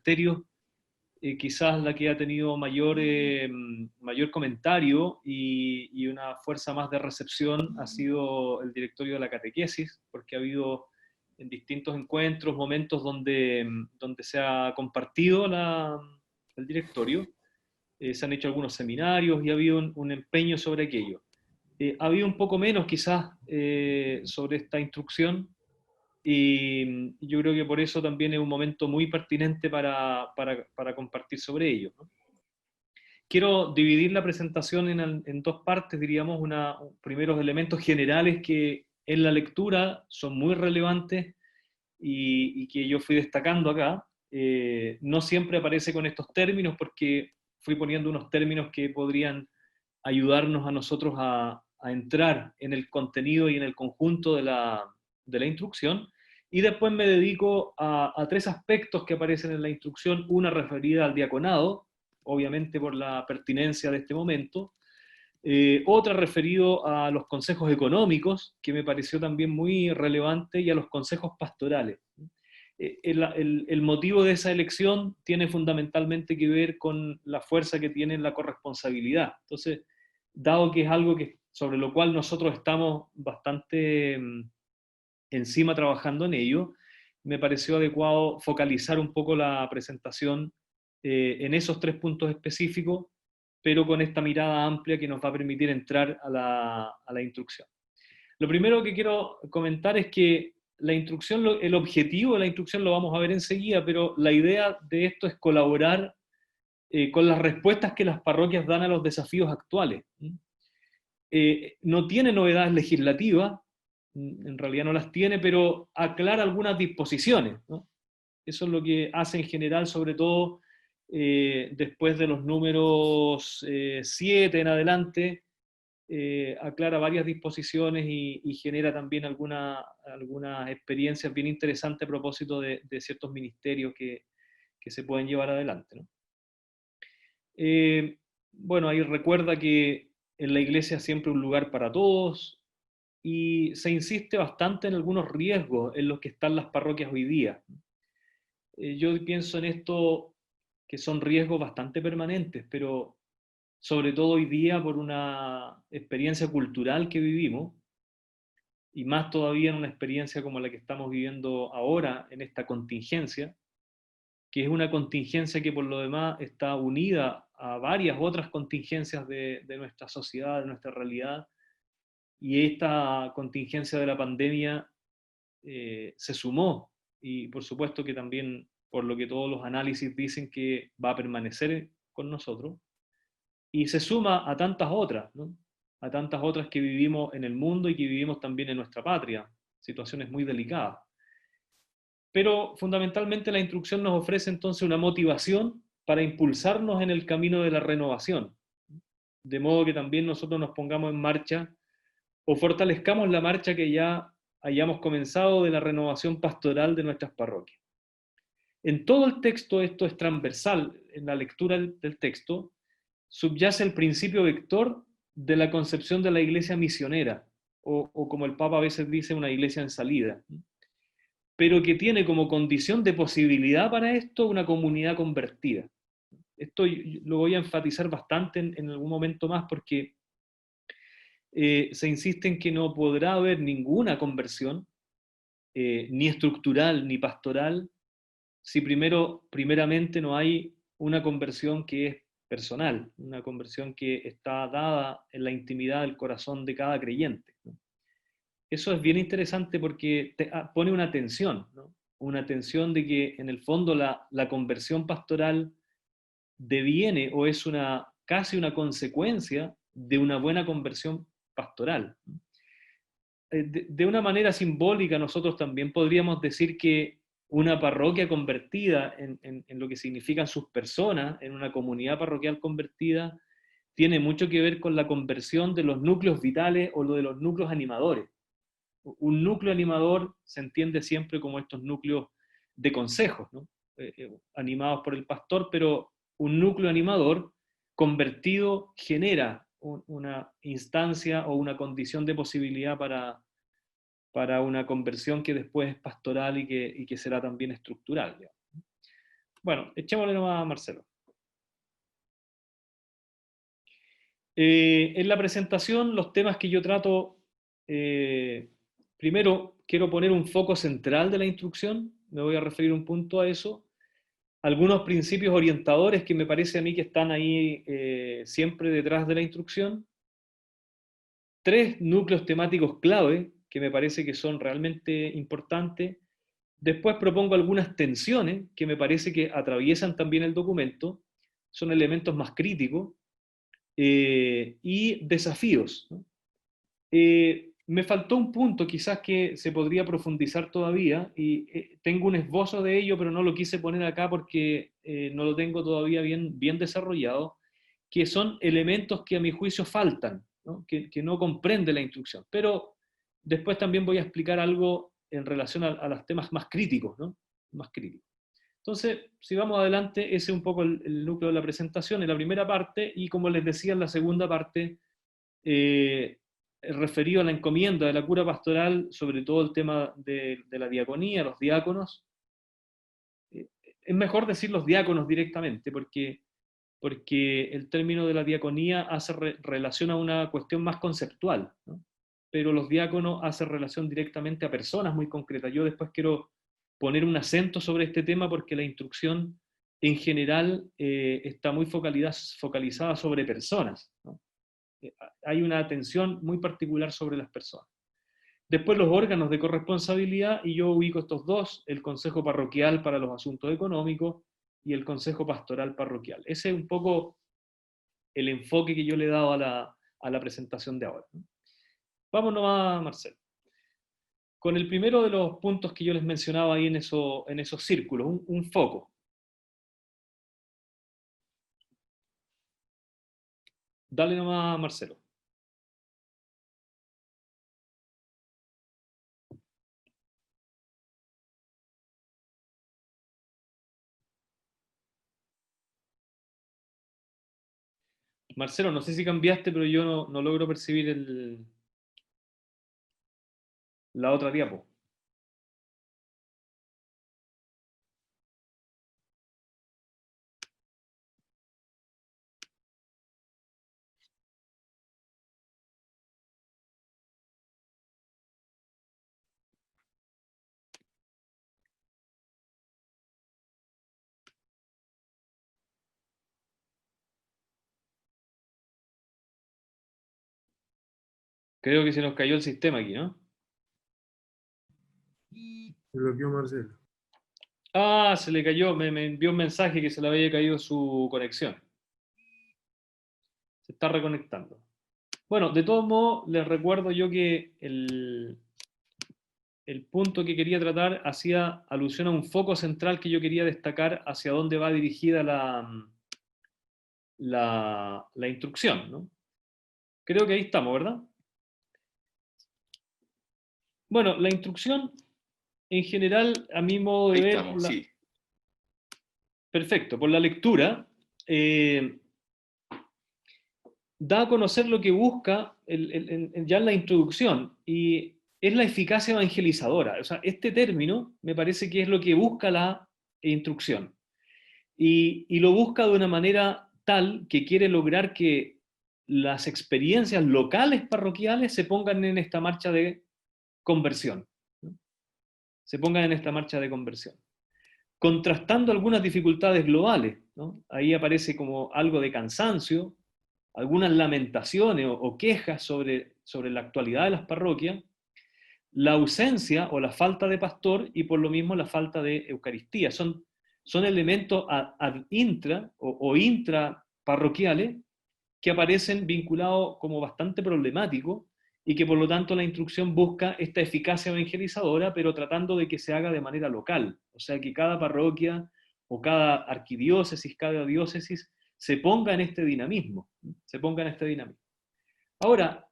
monasterios, quizás la que ha tenido mayor comentario y una fuerza más de recepción ha sido el directorio de la catequesis, porque ha habido en distintos encuentros, momentos donde se ha compartido el directorio, se han hecho algunos seminarios y ha habido un empeño sobre aquello. Ha habido un poco menos quizás sobre esta instrucción, y yo creo que por eso también es un momento muy pertinente para compartir sobre ello, ¿no? Quiero dividir la presentación en dos partes, diríamos, primeros elementos generales que en la lectura son muy relevantes y que yo fui destacando acá. No siempre aparece con estos términos porque fui poniendo unos términos que podrían ayudarnos a nosotros a entrar en el contenido y en el conjunto de la instrucción, y después me dedico a tres aspectos que aparecen en la instrucción, una referida al diaconado, obviamente por la pertinencia de este momento, otra referido a los consejos económicos, que me pareció también muy relevante, y a los consejos pastorales. El motivo de esa elección tiene fundamentalmente que ver con la fuerza que tiene la corresponsabilidad. Entonces, dado que es algo sobre lo cual nosotros estamos bastante encima trabajando en ello, me pareció adecuado focalizar un poco la presentación en esos tres puntos específicos, pero con esta mirada amplia que nos va a permitir entrar a la instrucción. Lo primero que quiero comentar es que la instrucción, el objetivo de la instrucción lo vamos a ver enseguida, pero la idea de esto es colaborar con las respuestas que las parroquias dan a los desafíos actuales. No tiene novedades legislativas, en realidad no las tiene, pero aclara algunas disposiciones, ¿no? Eso es lo que hace en general, sobre todo después de los números 7 en adelante, aclara varias disposiciones y genera también algunas experiencias bien interesantes a propósito de ciertos ministerios que se pueden llevar adelante, ¿no? Bueno, ahí recuerda que en la iglesia es siempre un lugar para todos, y se insiste bastante en algunos riesgos en los que están las parroquias hoy día. Yo pienso en esto que son riesgos bastante permanentes, pero sobre todo hoy día por una experiencia cultural que vivimos, y más todavía en una experiencia como la que estamos viviendo ahora en esta contingencia, que es una contingencia que por lo demás está unida a varias otras contingencias de nuestra sociedad, de nuestra realidad, y esta contingencia de la pandemia se sumó, y por supuesto que también, por lo que todos los análisis dicen, que va a permanecer con nosotros, y se suma a tantas otras, ¿no? A tantas otras que vivimos en el mundo y que vivimos también en nuestra patria, situaciones muy delicadas. Pero fundamentalmente la instrucción nos ofrece entonces una motivación para impulsarnos en el camino de la renovación, de modo que también nosotros nos pongamos en marcha o fortalezcamos la marcha que ya hayamos comenzado de la renovación pastoral de nuestras parroquias. En todo el texto, esto es transversal, en la lectura del texto, subyace el principio vector de la concepción de la iglesia misionera, o como el Papa a veces dice, una iglesia en salida, pero que tiene como condición de posibilidad para esto una comunidad convertida. Esto lo voy a enfatizar bastante en algún momento más, porque se insiste en que no podrá haber ninguna conversión, ni estructural ni pastoral, si primeramente no hay una conversión que es personal, una conversión que está dada en la intimidad del corazón de cada creyente, ¿no? Eso es bien interesante porque pone una tensión, ¿no? Una tensión de que en el fondo la conversión pastoral deviene o es casi una consecuencia de una buena conversión pastoral. De una manera simbólica, nosotros también podríamos decir que una parroquia convertida en lo que significan sus personas, en una comunidad parroquial convertida, tiene mucho que ver con la conversión de los núcleos vitales o lo de los núcleos animadores. Un núcleo animador se entiende siempre como estos núcleos de consejos, ¿no? Animados por el pastor, pero un núcleo animador convertido genera una instancia o una condición de posibilidad para una conversión que después es pastoral y que será también estructural, digamos. Bueno, echémosle nomás a Marcelo. En la presentación, los temas que yo trato, primero quiero poner un foco central de la instrucción, me voy a referir un punto a eso, algunos principios orientadores que me parece a mí que están ahí siempre detrás de la instrucción, tres núcleos temáticos clave que me parece que son realmente importantes. Después propongo algunas tensiones que me parece que atraviesan también el documento, son elementos más críticos, y desafíos, ¿no? Me faltó un punto quizás que se podría profundizar todavía, y tengo un esbozo de ello, pero no lo quise poner acá porque no lo tengo todavía bien desarrollado, que son elementos que a mi juicio faltan, ¿no? Que no comprende la instrucción. Pero después también voy a explicar algo en relación a los temas más críticos, ¿no? Más críticos. Entonces, si vamos adelante, ese es un poco el núcleo de la presentación en la primera parte, y como les decía, en la segunda parte, referido a la encomienda de la cura pastoral, sobre todo el tema de la diaconía, los diáconos. Es mejor decir los diáconos directamente, porque el término de la diaconía hace relación a una cuestión más conceptual, ¿no? Pero los diáconos hacen relación directamente a personas muy concretas. Yo después quiero poner un acento sobre este tema porque la instrucción en general está muy focalizada sobre personas, ¿no? Hay una atención muy particular sobre las personas. Después los órganos de corresponsabilidad, y yo ubico estos dos, el Consejo Parroquial para los Asuntos Económicos y el Consejo Pastoral Parroquial. Ese es un poco el enfoque que yo le he dado a la presentación de ahora. Vamos nomás, Marcelo. Con el primero de los puntos que yo les mencionaba ahí en esos círculos, un foco. Dale nomás, Marcelo. Marcelo, no sé si cambiaste, pero yo no logro percibir la otra diapo. Creo que se nos cayó el sistema aquí, ¿no? Se bloqueó Marcelo. Ah, se le cayó, me envió un mensaje que se le había caído su conexión. Se está reconectando. Bueno, de todos modos, les recuerdo yo que el punto que quería tratar hacía alusión a un foco central que yo quería destacar hacia dónde va dirigida la instrucción, ¿no? Creo que ahí estamos, ¿verdad? Bueno, la instrucción en general, a mi modo de Ahí ver, estamos, sí. perfecto, por la lectura, da a conocer lo que busca ya en la introducción, y es la eficacia evangelizadora. O sea, este término me parece que es lo que busca la instrucción. Y lo busca de una manera tal que quiere lograr que las experiencias locales parroquiales se pongan en esta marcha de conversión, ¿no? Se pongan en esta marcha de conversión, contrastando algunas dificultades globales, ¿no? Ahí aparece como algo de cansancio, algunas lamentaciones o quejas sobre la actualidad de las parroquias, la ausencia o la falta de pastor, y por lo mismo la falta de Eucaristía. Son elementos ad intra o intra parroquiales que aparecen vinculados como bastante problemáticos, y que por lo tanto la instrucción busca esta eficacia evangelizadora, pero tratando de que se haga de manera local. O sea, que cada parroquia o cada arquidiócesis, cada diócesis se ponga en este dinamismo, se ponga en este dinamismo. Ahora,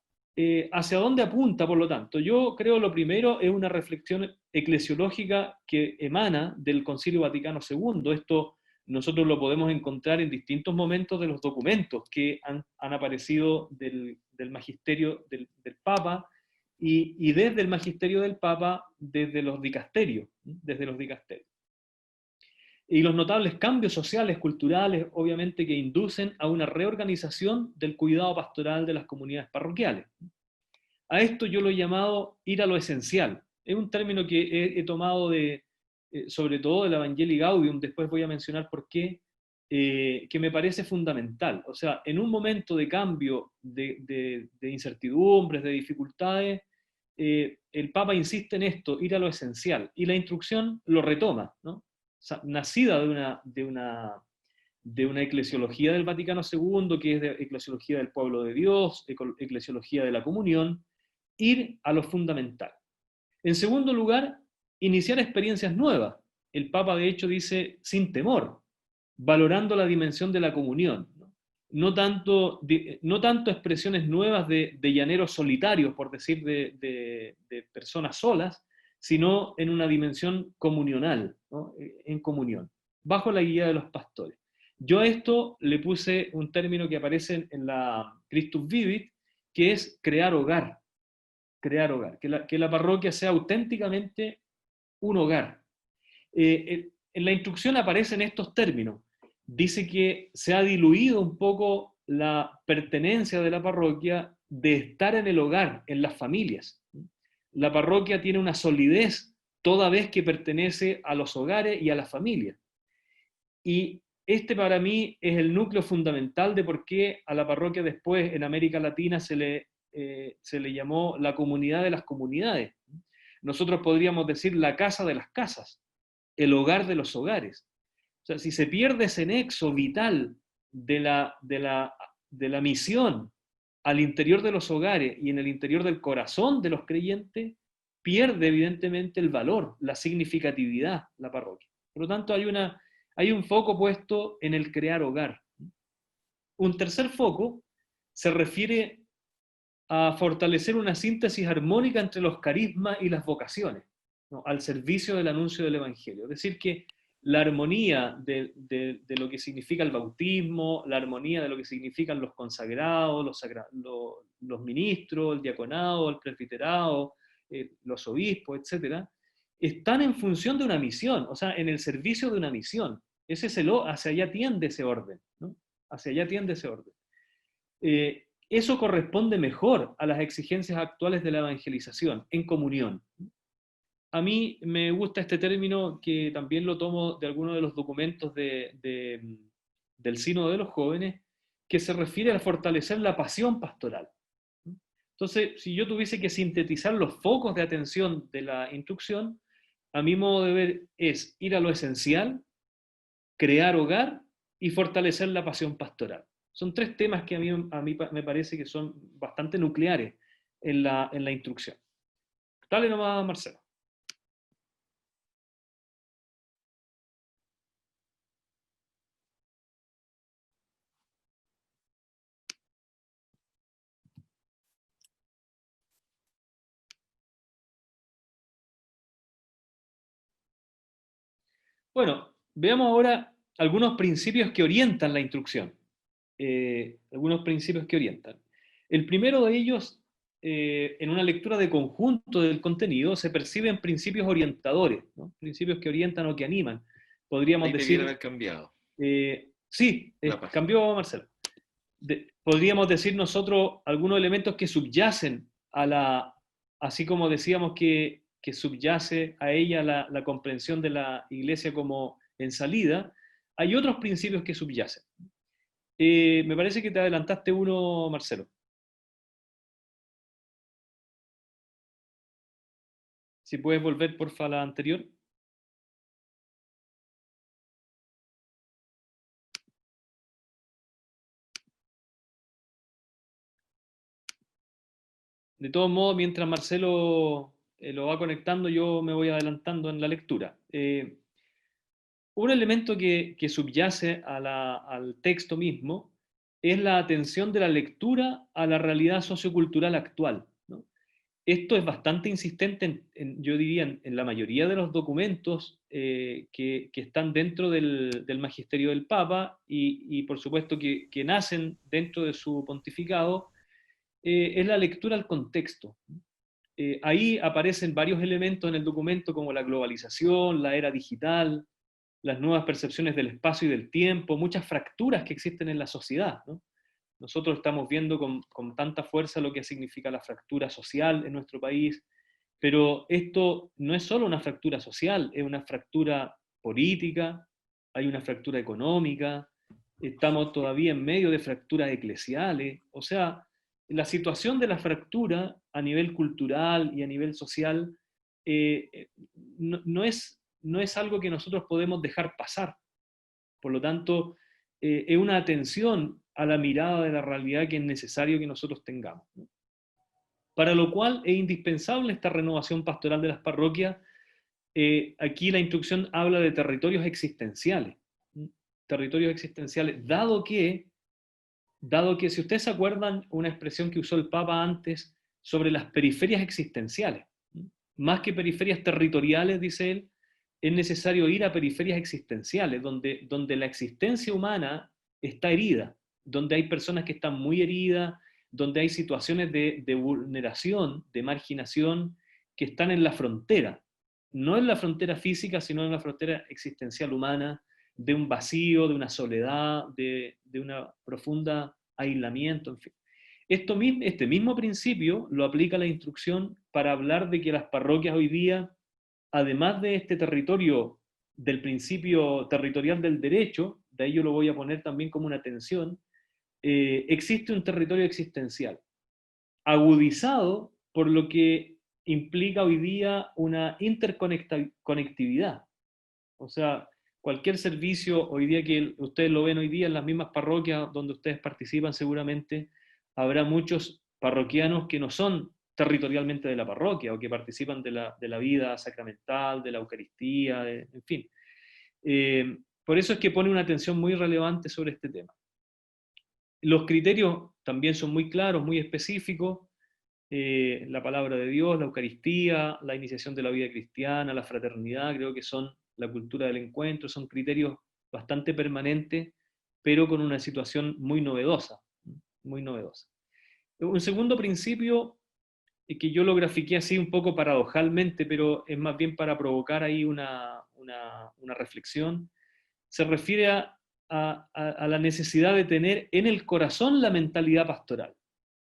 ¿hacia dónde apunta, por lo tanto? Yo creo lo primero es una reflexión eclesiológica que emana del Concilio Vaticano II. Esto nosotros lo podemos encontrar en distintos momentos de los documentos que han aparecido del magisterio del Papa, y desde el magisterio del Papa, desde los dicasterios. y los notables cambios sociales, culturales, obviamente, que inducen a una reorganización del cuidado pastoral de las comunidades parroquiales. A esto yo lo he llamado ir a lo esencial. Es un término que he tomado sobre todo del Evangelii Gaudium, después voy a mencionar por qué, que me parece fundamental. O sea, en un momento de cambio, de incertidumbres, de dificultades, el Papa insiste en esto, ir a lo esencial, y la instrucción lo retoma, ¿no? O sea, nacida de una eclesiología del Vaticano II, que es de eclesiología del pueblo de Dios, eclesiología de la comunión, ir a lo fundamental. En segundo lugar, iniciar experiencias nuevas. El Papa, de hecho, dice sin temor, valorando la dimensión de la comunión. No tanto expresiones nuevas de llaneros solitarios, por decir, de personas solas, sino en una dimensión comunional, ¿no? En comunión, bajo la guía de los pastores. Yo a esto le puse un término que aparece en la Christus Vivit, que es crear hogar. Crear hogar, que la parroquia sea auténticamente un hogar. En la instrucción aparecen estos términos. Dice que se ha diluido un poco la pertenencia de la parroquia de estar en el hogar, en las familias. La parroquia tiene una solidez toda vez que pertenece a los hogares y a las familias. Y este para mí es el núcleo fundamental de por qué a la parroquia después en América Latina se le llamó la comunidad de las comunidades. Nosotros podríamos decir la casa de las casas, el hogar de los hogares. O sea, si se pierde ese nexo vital de la misión al interior de los hogares y en el interior del corazón de los creyentes, pierde evidentemente el valor, la significatividad, la parroquia. Por lo tanto, hay un foco puesto en el crear hogar. Un tercer foco se refiere a fortalecer una síntesis armónica entre los carismas y las vocaciones, ¿no? Al servicio del anuncio del Evangelio. Es decir, que la armonía de lo que significa el bautismo, la armonía de lo que significan los consagrados, los ministros, el diaconado, el presbiterado, los obispos, etc., están en función de una misión, o sea, en el servicio de una misión. Hacia allá tiende ese orden, ¿no? Hacia allá tiende ese orden. Eso corresponde mejor a las exigencias actuales de la evangelización, en comunión. A mí me gusta este término que también lo tomo de algunos de los documentos del Sínodo de los Jóvenes, que se refiere a fortalecer la pasión pastoral. Entonces, si yo tuviese que sintetizar los focos de atención de la instrucción, a mi modo de ver es ir a lo esencial, crear hogar y fortalecer la pasión pastoral. Son tres temas que a mí me parece que son bastante nucleares en la instrucción. Dale nomás, Marcelo. Bueno, veamos ahora algunos principios que orientan la instrucción. Algunos principios que orientan. El primero de ellos, en una lectura de conjunto del contenido, se perciben principios orientadores, ¿no? Principios que orientan o que animan. Podríamos Ahí decir... debiera haber cambiado. Sí, cambió Marcelo. Podríamos decir nosotros algunos elementos que subyacen así como decíamos que subyace a ella la comprensión de la iglesia como en salida, hay otros principios que subyacen. Me parece que te adelantaste uno, Marcelo. Si puedes volver, porfa, a la anterior. De todos modos, mientras Marcelo lo va conectando, yo me voy adelantando en la lectura. Un elemento que subyace al texto mismo es la atención de la lectura a la realidad sociocultural actual, ¿no? Esto es bastante insistente, yo diría, en la mayoría de los documentos que están dentro del magisterio del Papa y por supuesto que nacen dentro de su pontificado, es la lectura al contexto. Ahí aparecen varios elementos en el documento como la globalización, la era digital, las nuevas percepciones del espacio y del tiempo, muchas fracturas que existen en la sociedad, ¿no? Nosotros estamos viendo con tanta fuerza lo que significa la fractura social en nuestro país, pero esto no es solo una fractura social, es una fractura política, hay una fractura económica, estamos todavía en medio de fracturas eclesiales, o sea, la situación de la fractura a nivel cultural y a nivel social no es algo que nosotros podemos dejar pasar. Por lo tanto, es una atención a la mirada de la realidad que es necesario que nosotros tengamos, ¿no? Para lo cual es indispensable esta renovación pastoral de las parroquias. Aquí la instrucción habla de territorios existenciales, ¿no? Territorios existenciales, dado que si ustedes se acuerdan una expresión que usó el Papa antes sobre las periferias existenciales, ¿no? Más que periferias territoriales, dice él, es necesario ir a periferias existenciales, donde la existencia humana está herida, donde hay personas que están muy heridas, donde hay situaciones de vulneración, de marginación, que están en la frontera, no en la frontera física, sino en la frontera existencial humana, de un vacío, de una soledad, de una profunda aislamiento, en fin. Este mismo principio lo aplica la instrucción para hablar de que las parroquias hoy día, además de este territorio del principio territorial del derecho, de ahí yo lo voy a poner también como una tensión, existe un territorio existencial, agudizado por lo que implica hoy día una interconectividad. O sea, cualquier servicio hoy día que ustedes lo ven hoy día en las mismas parroquias donde ustedes participan seguramente, habrá muchos parroquianos que no son territorialmente de la parroquia o que participan de la vida sacramental, de la Eucaristía, en fin. Por eso es que pone una atención muy relevante sobre este tema. Los criterios también son muy claros, muy específicos. La palabra de Dios, la Eucaristía, la iniciación de la vida cristiana, la fraternidad, creo que son la cultura del encuentro, son criterios bastante permanentes, pero con una situación muy novedosa, muy novedosa. Un segundo principio, que yo lo grafiqué así un poco paradojalmente, pero es más bien para provocar ahí una reflexión, se refiere a la necesidad de tener en el corazón la mentalidad pastoral,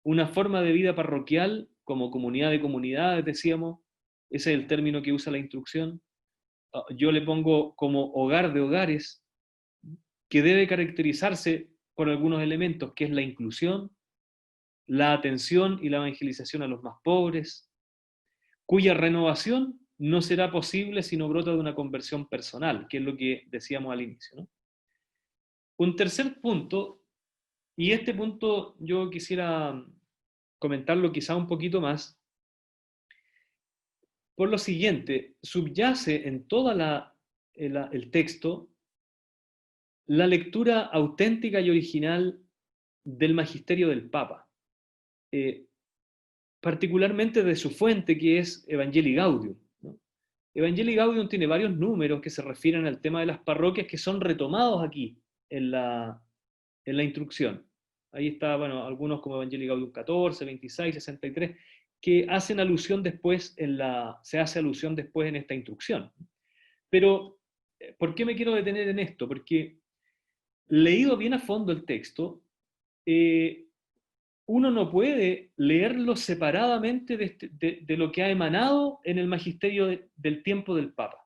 una forma de vida parroquial como comunidad de comunidades, decíamos, ese es el término que usa la instrucción. Yo le pongo como hogar de hogares, que debe caracterizarse por algunos elementos, que es la inclusión, la atención y la evangelización a los más pobres, cuya renovación no será posible si no brota de una conversión personal, que es lo que decíamos al inicio, ¿no? Un tercer punto, y este punto yo quisiera comentarlo quizá un poquito más, por lo siguiente, subyace en todo el texto la lectura auténtica y original del magisterio del Papa, eh, particularmente de su fuente, que es Evangelii Gaudium, ¿no? Evangelii Gaudium tiene varios números que se refieren al tema de las parroquias que son retomados aquí en la instrucción. Ahí está, bueno, algunos como Evangelii Gaudium 14, 26, 63, que hacen alusión después se hace alusión después en esta instrucción. Pero, ¿por qué me quiero detener en esto? Porque leído bien a fondo el texto, eh, uno no puede leerlo separadamente de lo que ha emanado en el magisterio del tiempo del Papa.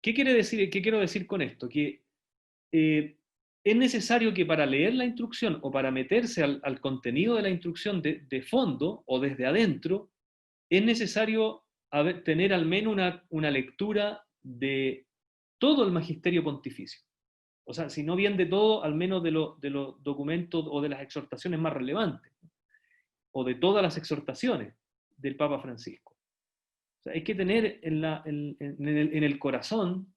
¿Qué quiere decir, qué quiero decir con esto? Que es necesario que para leer la instrucción o para meterse al contenido de la instrucción de fondo o desde adentro, es necesario tener al menos una lectura de todo el magisterio pontificio. O sea, si no bien de todo, al menos de los documentos o de las exhortaciones más relevantes, o de todas las exhortaciones del Papa Francisco. O sea, hay que tener en el corazón,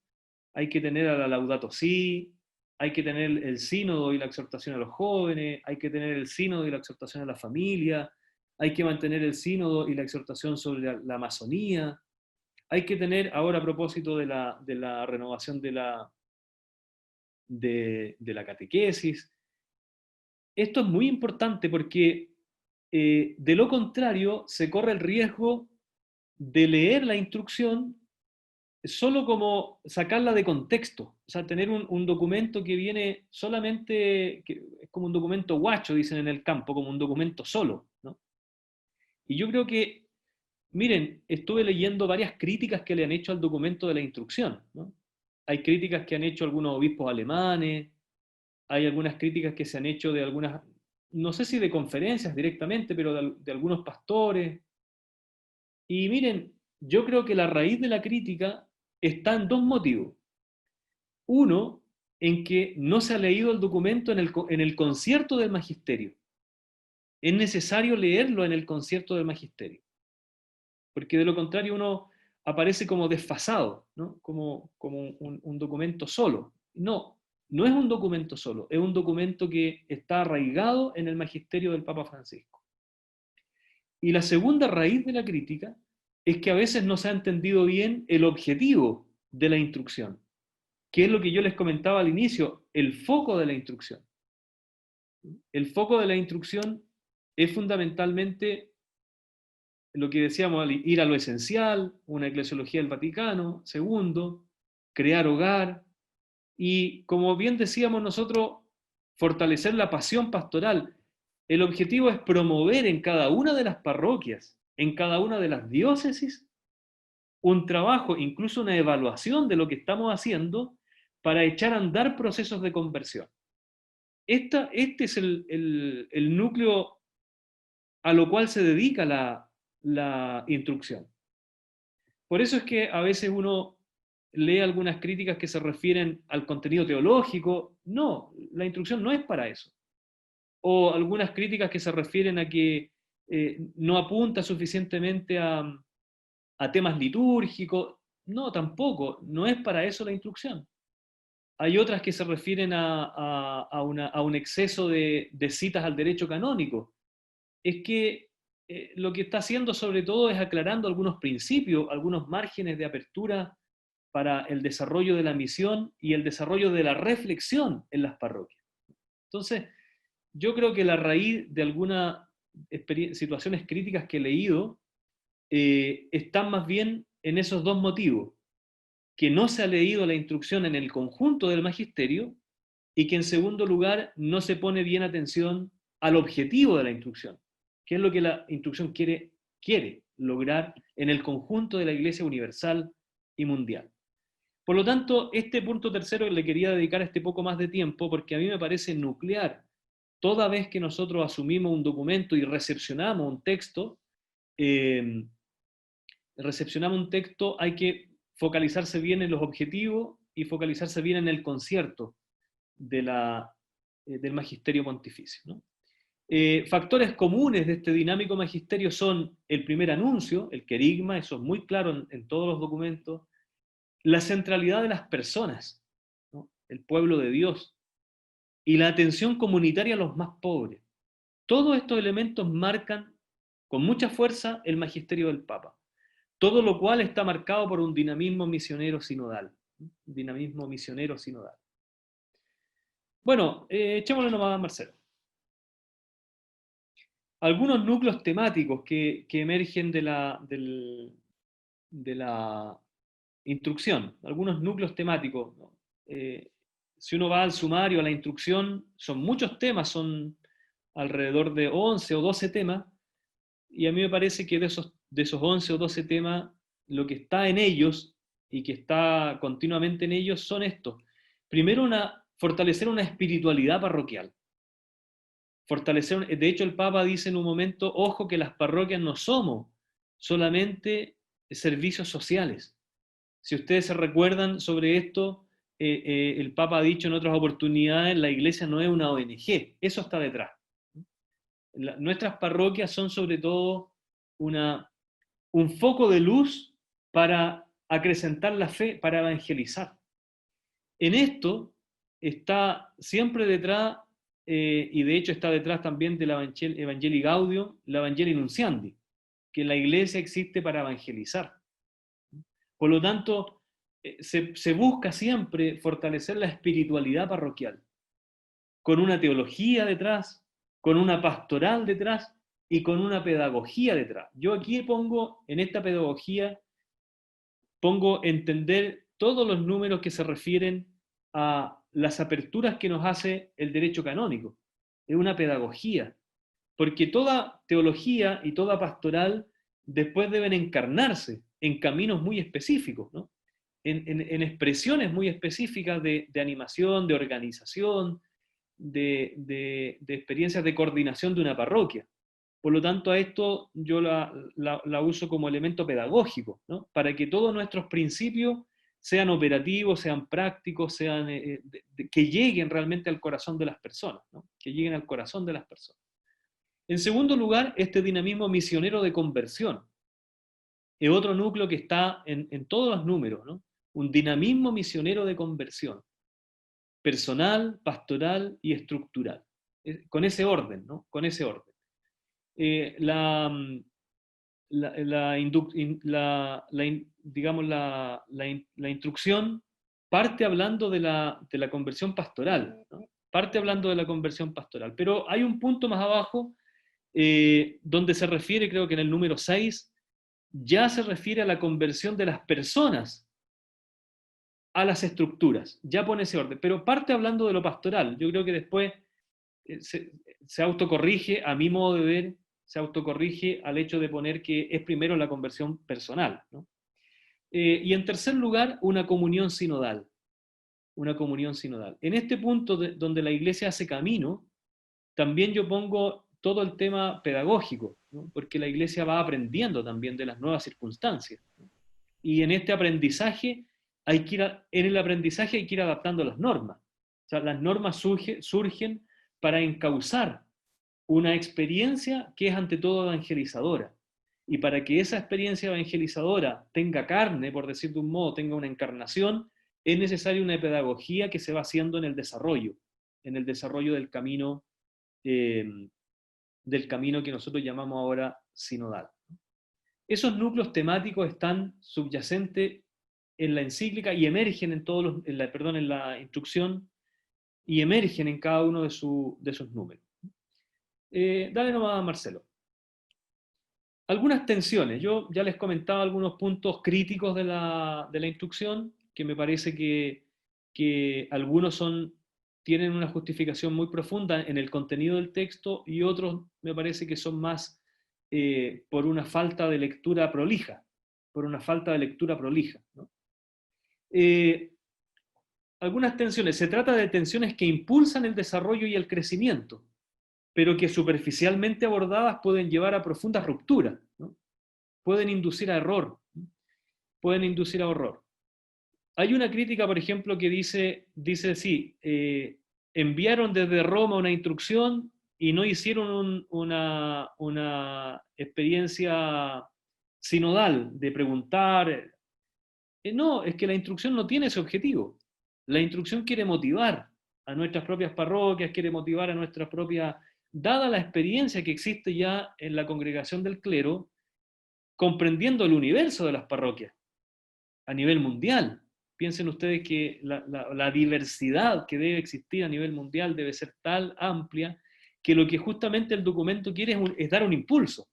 hay que tener a la Laudato Si, hay que tener el sínodo y la exhortación a los jóvenes, hay que tener el sínodo y la exhortación a la familia, hay que mantener el sínodo y la exhortación sobre la Amazonía, hay que tener, ahora a propósito de la renovación de la catequesis, esto es muy importante porque de lo contrario se corre el riesgo de leer la instrucción solo como sacarla de contexto, o sea, tener un documento que viene solamente, que es como un documento guacho, dicen en el campo, como un documento solo, ¿no? Y yo creo que, miren, estuve leyendo varias críticas que le han hecho al documento de la instrucción, ¿no? Hay críticas que han hecho algunos obispos alemanes, hay algunas críticas que se han hecho de algunas, no sé si de conferencias directamente, pero de algunos pastores. Y miren, yo creo que la raíz de la crítica está en dos motivos. Uno, en que no se ha leído el documento en el concierto del magisterio. Es necesario leerlo en el concierto del magisterio, porque de lo contrario uno aparece como desfasado, ¿no? Como un documento solo. No, no es un documento solo, es un documento que está arraigado en el magisterio del Papa Francisco. Y la segunda raíz de la crítica es que a veces no se ha entendido bien el objetivo de la instrucción, que es lo que yo les comentaba al inicio, el foco de la instrucción. El foco de la instrucción es fundamentalmente lo que decíamos, ir a lo esencial, una eclesiología del Vaticano. Segundo, crear hogar. Y como bien decíamos nosotros, fortalecer la pasión pastoral. El objetivo es promover en cada una de las parroquias, en cada una de las diócesis, un trabajo, incluso una evaluación de lo que estamos haciendo para echar a andar procesos de conversión. Este es el núcleo a lo cual se dedica la instrucción. Por eso es que a veces uno lee algunas críticas que se refieren al contenido teológico. No, la instrucción no es para eso. O algunas críticas que se refieren a que no apunta suficientemente a temas litúrgicos. No, tampoco, no es para eso la instrucción. Hay otras que se refieren a un exceso de citas al derecho canónico. Es que lo que está haciendo sobre todo es aclarando algunos principios, algunos márgenes de apertura para el desarrollo de la misión y el desarrollo de la reflexión en las parroquias. Entonces, yo creo que la raíz de algunas situaciones críticas que he leído están más bien en esos dos motivos: que no se ha leído la instrucción en el conjunto del magisterio, y que en segundo lugar no se pone bien atención al objetivo de la instrucción, que es lo que la instrucción quiere lograr en el conjunto de la Iglesia universal y mundial. Por lo tanto, este punto tercero le quería dedicar este poco más de tiempo porque a mí me parece nuclear. Toda vez que nosotros asumimos un documento y eh, recepcionamos un texto, hay que focalizarse bien en los objetivos y focalizarse bien en el concierto del magisterio pontificio, ¿no? Factores comunes de este dinámico magisterio son el primer anuncio, el querigma, eso es muy claro en todos los documentos, la centralidad de las personas, ¿no? El pueblo de Dios, y la atención comunitaria a los más pobres. Todos estos elementos marcan con mucha fuerza el magisterio del Papa, todo lo cual está marcado por un dinamismo misionero sinodal. Un dinamismo misionero sinodal. Bueno, echémosle nomás a Marcelo. Algunos núcleos temáticos que emergen de la instrucción, algunos núcleos temáticos, ¿no? Si uno va al sumario, a la instrucción, son muchos temas, son alrededor de 11 o 12 temas, y a mí me parece que de esos 11 o 12 temas, lo que está en ellos y que está continuamente en ellos son estos. Primero, fortalecer una espiritualidad parroquial. De hecho, el Papa dice en un momento, ojo que las parroquias no somos solamente servicios sociales. Si ustedes se recuerdan sobre esto, el Papa ha dicho en otras oportunidades, la Iglesia no es una ONG, eso está detrás. Nuestras parroquias son sobre todo un foco de luz para acrecentar la fe, para evangelizar. En esto está siempre detrás, y de hecho está detrás también de la Evangelii Gaudium, la Evangelii Nunciandi, que la Iglesia existe para evangelizar. Por lo tanto, se busca siempre fortalecer la espiritualidad parroquial, con una teología detrás, con una pastoral detrás y con una pedagogía detrás. Yo aquí pongo en esta pedagogía pongo entender todos los números que se refieren a las aperturas que nos hace el derecho canónico. Es una pedagogía, porque toda teología y toda pastoral después deben encarnarse en caminos muy específicos, ¿no? En expresiones muy específicas de animación, de organización, de experiencias de coordinación de una parroquia. Por lo tanto, a esto yo la uso como elemento pedagógico, ¿no? Para que todos nuestros principios sean operativos, sean prácticos, sean, que lleguen realmente al corazón de las personas, ¿no? Que lleguen al corazón de las personas. En segundo lugar, este dinamismo misionero de conversión. Es otro núcleo que está en todos los números, ¿no? Un dinamismo misionero de conversión, personal, pastoral y estructural. Con ese orden, ¿no? Con ese orden. Digamos, la instrucción parte hablando de la conversión pastoral, ¿no? Parte hablando de la conversión pastoral, pero hay un punto más abajo donde se refiere, creo que en el número 6, ya se refiere a la conversión de las personas a las estructuras, ya pone ese orden, pero parte hablando de lo pastoral. Yo creo que después se autocorrige, a mi modo de ver, se autocorrige al hecho de poner que es primero la conversión personal, ¿no? Y en tercer lugar, una comunión sinodal. Una comunión sinodal. En este punto donde la Iglesia hace camino, también yo pongo todo el tema pedagógico, ¿no? Porque la Iglesia va aprendiendo también de las nuevas circunstancias, ¿no? Y en este aprendizaje en el aprendizaje hay que ir adaptando las normas. O sea, las normas surgen para encauzar una experiencia que es ante todo evangelizadora. Y para que esa experiencia evangelizadora tenga carne, por decir de un modo, tenga una encarnación, es necesaria una pedagogía que se va haciendo en el desarrollo del camino que nosotros llamamos ahora sinodal. Esos núcleos temáticos están subyacentes en la encíclica y emergen en la instrucción y emergen en cada uno de sus números. Dale nomás, Marcelo. Algunas tensiones. Yo ya les comentaba algunos puntos críticos de la instrucción, que me parece que algunos tienen una justificación muy profunda en el contenido del texto y otros me parece que son más por una falta de lectura prolija, ¿no? Algunas tensiones. Se trata de tensiones que impulsan el desarrollo y el crecimiento, pero que superficialmente abordadas pueden llevar a profundas rupturas, ¿no? Pueden inducir a error, ¿no? Pueden inducir a horror. Hay una crítica, por ejemplo, que dice sí, enviaron desde Roma una instrucción y no hicieron una experiencia sinodal de preguntar. No, es que la instrucción no tiene ese objetivo. La instrucción quiere motivar a nuestras propias parroquias, quiere motivar a nuestras propias, dada la experiencia que existe ya en la congregación del clero, comprendiendo el universo de las parroquias a nivel mundial. Piensen ustedes que la diversidad que debe existir a nivel mundial debe ser tal amplia que lo que justamente el documento quiere es dar un impulso.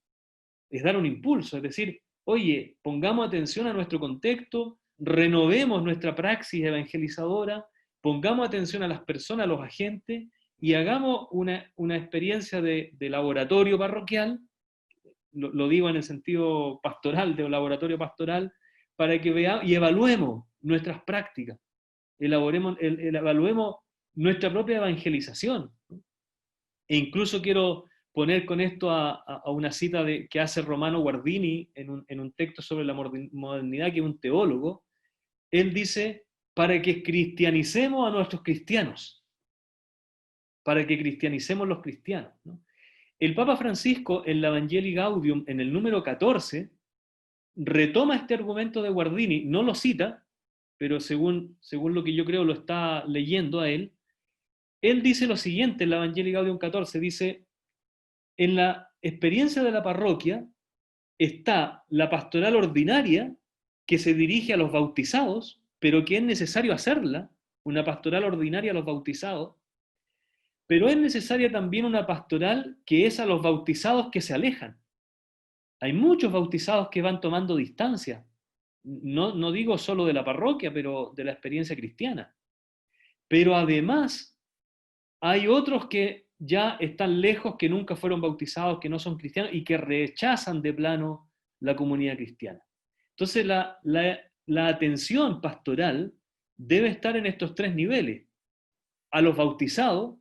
Es dar un impulso, es decir, oye, pongamos atención a nuestro contexto, renovemos nuestra praxis evangelizadora, pongamos atención a las personas, a los agentes, y hagamos una experiencia de laboratorio parroquial, lo digo en el sentido pastoral, de laboratorio pastoral, para que veamos y evaluemos nuestras prácticas, evaluemos nuestra propia evangelización, ¿no? E incluso quiero poner con esto a una cita que hace Romano Guardini en un texto sobre la modernidad, que es un teólogo. Él dice, para que cristianicemos a nuestros cristianos, para que cristianicemos los cristianos, ¿no? El Papa Francisco, en la Evangelii Gaudium, en el número 14, retoma este argumento de Guardini, no lo cita, pero según lo que yo creo lo está leyendo a él. Él dice lo siguiente en la Evangelii Gaudium 14, dice, en la experiencia de la parroquia está la pastoral ordinaria que se dirige a los bautizados, pero que es necesario hacerla, una pastoral ordinaria a los bautizados, pero es necesaria también una pastoral que es a los bautizados que se alejan. Hay muchos bautizados que van tomando distancia No digo solo de la parroquia, pero de la experiencia cristiana. Pero además hay otros que ya están lejos, que nunca fueron bautizados, que no son cristianos y que rechazan de plano la comunidad cristiana. Entonces la atención pastoral debe estar en estos tres niveles. A los bautizados,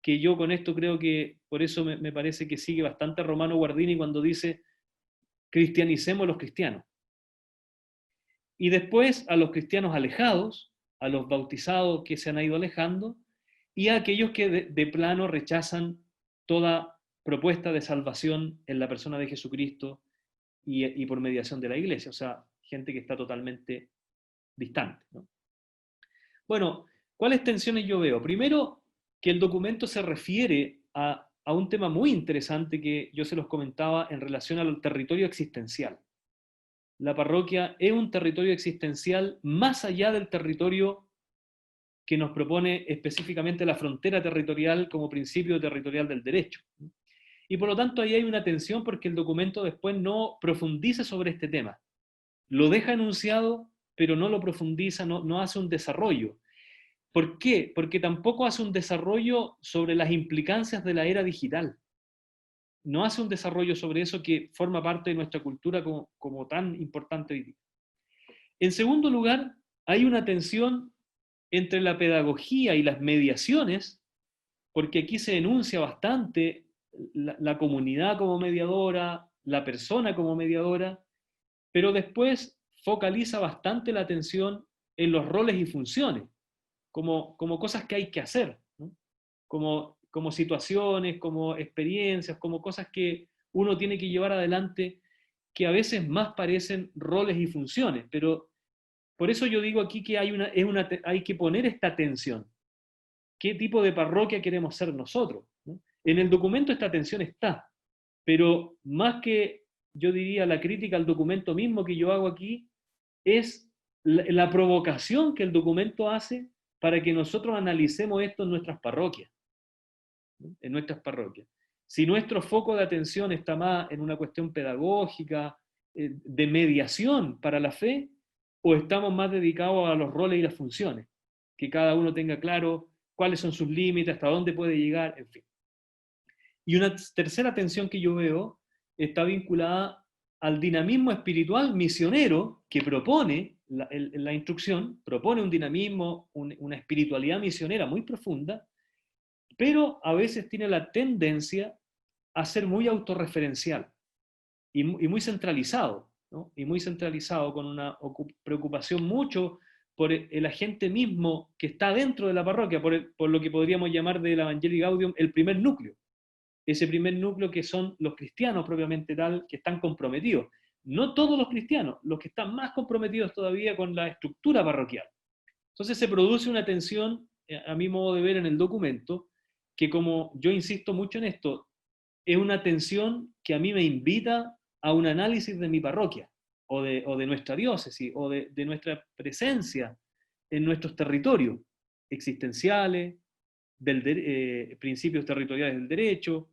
que yo con esto creo que, por eso me parece que sigue bastante a Romano Guardini cuando dice, cristianicemos a los cristianos. Y después a los cristianos alejados, a los bautizados que se han ido alejando, y a aquellos que de plano rechazan toda propuesta de salvación en la persona de Jesucristo y por mediación de la iglesia, o sea, gente que está totalmente distante, ¿no? Bueno, ¿cuáles tensiones yo veo? Primero, que el documento se refiere a un tema muy interesante que yo se los comentaba en relación al territorio existencial. La parroquia es un territorio existencial más allá del territorio que nos propone específicamente la frontera territorial como principio territorial del derecho. Y por lo tanto ahí hay una tensión porque el documento después no profundiza sobre este tema. Lo deja enunciado, pero no lo profundiza, no hace un desarrollo. ¿Por qué? Porque tampoco hace un desarrollo sobre las implicancias de la era digital. No hace un desarrollo sobre eso que forma parte de nuestra cultura como tan importante hoy día. En segundo lugar, hay una tensión entre la pedagogía y las mediaciones, porque aquí se enuncia bastante la comunidad como mediadora, la persona como mediadora, pero después focaliza bastante la atención en los roles y funciones, como cosas que hay que hacer, ¿no? Como situaciones, como experiencias, como cosas que uno tiene que llevar adelante, que a veces más parecen roles y funciones, pero por eso yo digo aquí que hay que poner esta atención. ¿Qué tipo de parroquia queremos ser nosotros? ¿No? En el documento esta atención está, pero más que, yo diría, la crítica al documento mismo que yo hago aquí, es la provocación que el documento hace para que nosotros analicemos esto en nuestras parroquias, ¿no? En nuestras parroquias. Si nuestro foco de atención está más en una cuestión pedagógica, de mediación para la fe, o estamos más dedicados a los roles y las funciones, que cada uno tenga claro cuáles son sus límites, hasta dónde puede llegar, en fin. Y una tercera tensión que yo veo está vinculada al dinamismo espiritual misionero que propone la instrucción, propone un dinamismo, una espiritualidad misionera muy profunda, pero a veces tiene la tendencia a ser muy autorreferencial y muy centralizado, ¿no? Y muy centralizado con una preocupación mucho por el agente mismo que está dentro de la parroquia, por lo que podríamos llamar del Evangelii Gaudium el primer núcleo. Ese primer núcleo que son los cristianos propiamente tal, que están comprometidos. No todos los cristianos, los que están más comprometidos todavía con la estructura parroquial. Entonces se produce una tensión, a mi modo de ver en el documento, que como yo insisto mucho en esto, es una tensión que a mí me invita a un análisis de mi parroquia, o de nuestra diócesis, o de nuestra presencia en nuestros territorios existenciales, principios territoriales del derecho,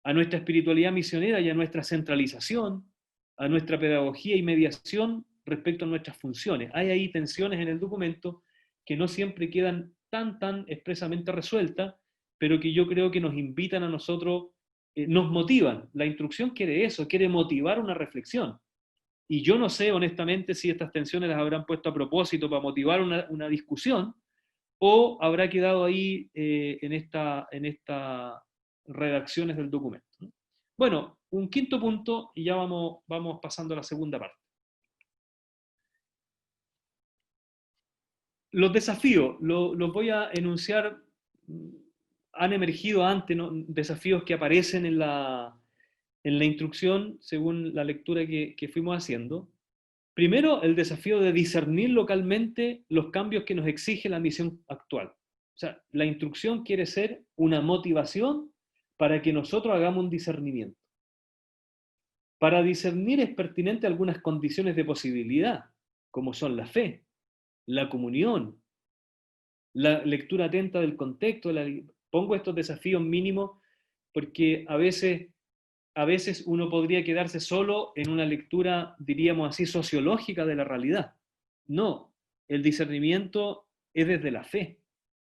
a nuestra espiritualidad misionera y a nuestra centralización, a nuestra pedagogía y mediación respecto a nuestras funciones. Hay ahí tensiones en el documento que no siempre quedan tan expresamente resueltas, pero que yo creo que nos invitan a nosotros, nos motivan. La instrucción quiere eso, quiere motivar una reflexión. Y yo no sé, honestamente, si estas tensiones las habrán puesto a propósito para motivar una discusión, o habrá quedado ahí en esta redacciones del documento. Bueno, un quinto punto y ya vamos pasando a la segunda parte. Los desafíos, los voy a enunciar, han emergido antes, ¿no? Desafíos que aparecen en la instrucción según la lectura que fuimos haciendo. Primero, el desafío de discernir localmente los cambios que nos exige la misión actual. O sea, la instrucción quiere ser una motivación para que nosotros hagamos un discernimiento. Para discernir es pertinente algunas condiciones de posibilidad, como son la fe, la comunión, la lectura atenta del contexto. Pongo estos desafíos mínimos porque a veces a veces uno podría quedarse solo en una lectura, diríamos así, sociológica de la realidad. No, el discernimiento es desde la fe,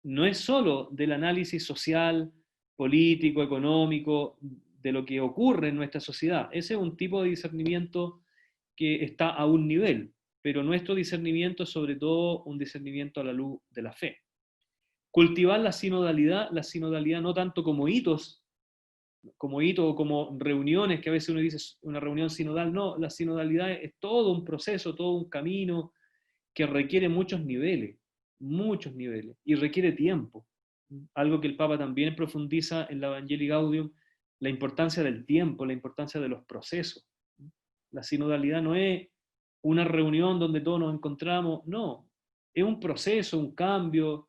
no es solo del análisis social, político, económico, de lo que ocurre en nuestra sociedad. Ese es un tipo de discernimiento que está a un nivel, pero nuestro discernimiento es sobre todo un discernimiento a la luz de la fe. Cultivar la sinodalidad no tanto como hitos o como reuniones, que a veces uno dice una reunión sinodal, no, la sinodalidad es todo un proceso, todo un camino que requiere muchos niveles, y requiere tiempo. Algo que el Papa también profundiza en la Evangelii Gaudium, la importancia del tiempo, la importancia de los procesos. La sinodalidad no es una reunión donde todos nos encontramos, no, es un proceso, un cambio.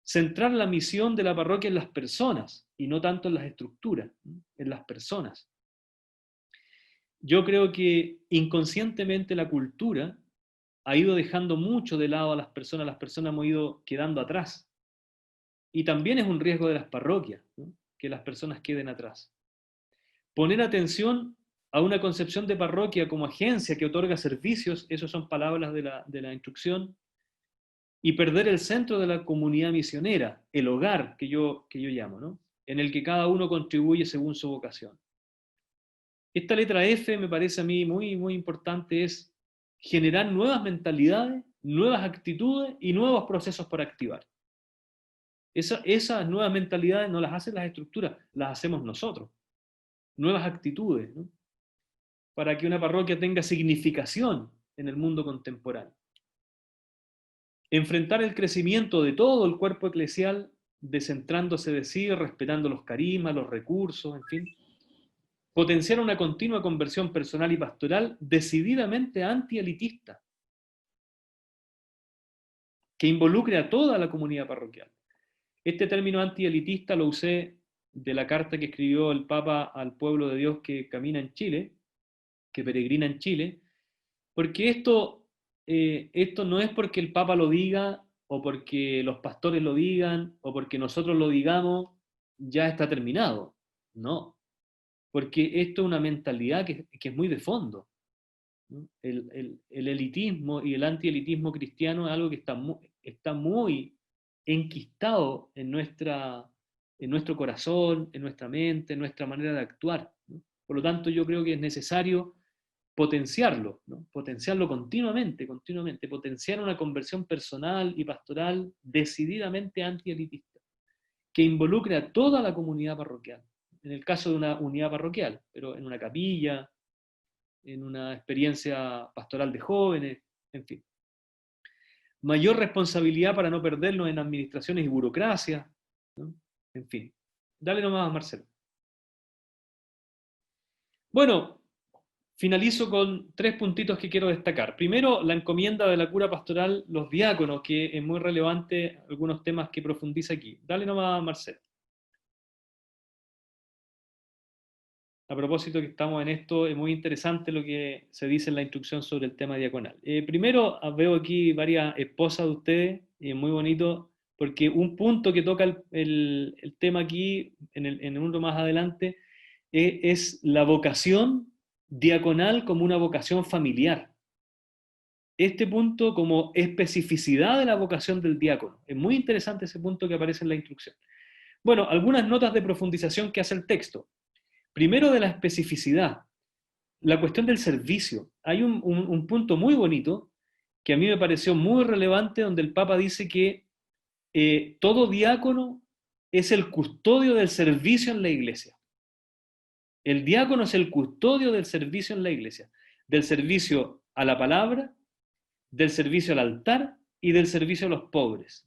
Centrar la misión de la parroquia en las personas y no tanto en las estructuras, en las personas. Yo creo que inconscientemente la cultura ha ido dejando mucho de lado a las personas hemos ido quedando atrás. Y también es un riesgo de las parroquias, ¿no? Que las personas queden atrás. Poner atención a una concepción de parroquia como agencia que otorga servicios, esas son palabras de la instrucción, y perder el centro de la comunidad misionera, el hogar que yo llamo, ¿no? En el que cada uno contribuye según su vocación. Esta letra F me parece a mí muy, muy importante, es generar nuevas mentalidades, nuevas actitudes y nuevos procesos para activar. Esas nuevas mentalidades no las hacen las estructuras, las hacemos nosotros. Nuevas actitudes, ¿no? Para que una parroquia tenga significación en el mundo contemporáneo. Enfrentar el crecimiento de todo el cuerpo eclesial, descentrándose de sí, respetando los carismas, los recursos, en fin. Potenciar una continua conversión personal y pastoral decididamente antielitista, que involucre a toda la comunidad parroquial. Este término antielitista lo usé de la carta que escribió el Papa al pueblo de Dios que camina en Chile, que peregrina en Chile, porque esto no es porque el Papa lo diga, o porque los pastores lo digan, o porque nosotros lo digamos, ya está terminado. No, porque esto es una mentalidad que es muy de fondo, ¿no? El elitismo y el antielitismo cristiano es algo que está muy enquistado en nuestro corazón, en nuestra mente, en nuestra manera de actuar, ¿no? Por lo tanto, yo creo que es necesario potenciarlo, ¿no? Potenciarlo continuamente, potenciar una conversión personal y pastoral decididamente antielitista, que involucre a toda la comunidad parroquial, en el caso de una unidad parroquial, pero en una capilla, en una experiencia pastoral de jóvenes, en fin. Mayor responsabilidad para no perdernos en administraciones y burocracia, ¿no? En fin. Dale nomás, Marcelo. Bueno, finalizo con 3 puntitos que quiero destacar. Primero, la encomienda de la cura pastoral, los diáconos, que es muy relevante, algunos temas que profundiza aquí. Dale nomás, Marcelo. A propósito que estamos en esto, es muy interesante lo que se dice en la instrucción sobre el tema diaconal. Primero, veo aquí varias esposas de ustedes, y es muy bonito, porque un punto que toca el tema aquí, en uno más adelante, es la vocación diaconal como una vocación familiar. Este punto como especificidad de la vocación del diácono. Es muy interesante ese punto que aparece en la instrucción. Bueno, algunas notas de profundización que hace el texto. Primero, de la especificidad, la cuestión del servicio. Hay un punto muy bonito que a mí me pareció muy relevante, donde el Papa dice que todo diácono es el custodio del servicio en la iglesia. El diácono es el custodio del servicio en la iglesia, del servicio a la palabra, del servicio al altar y del servicio a los pobres.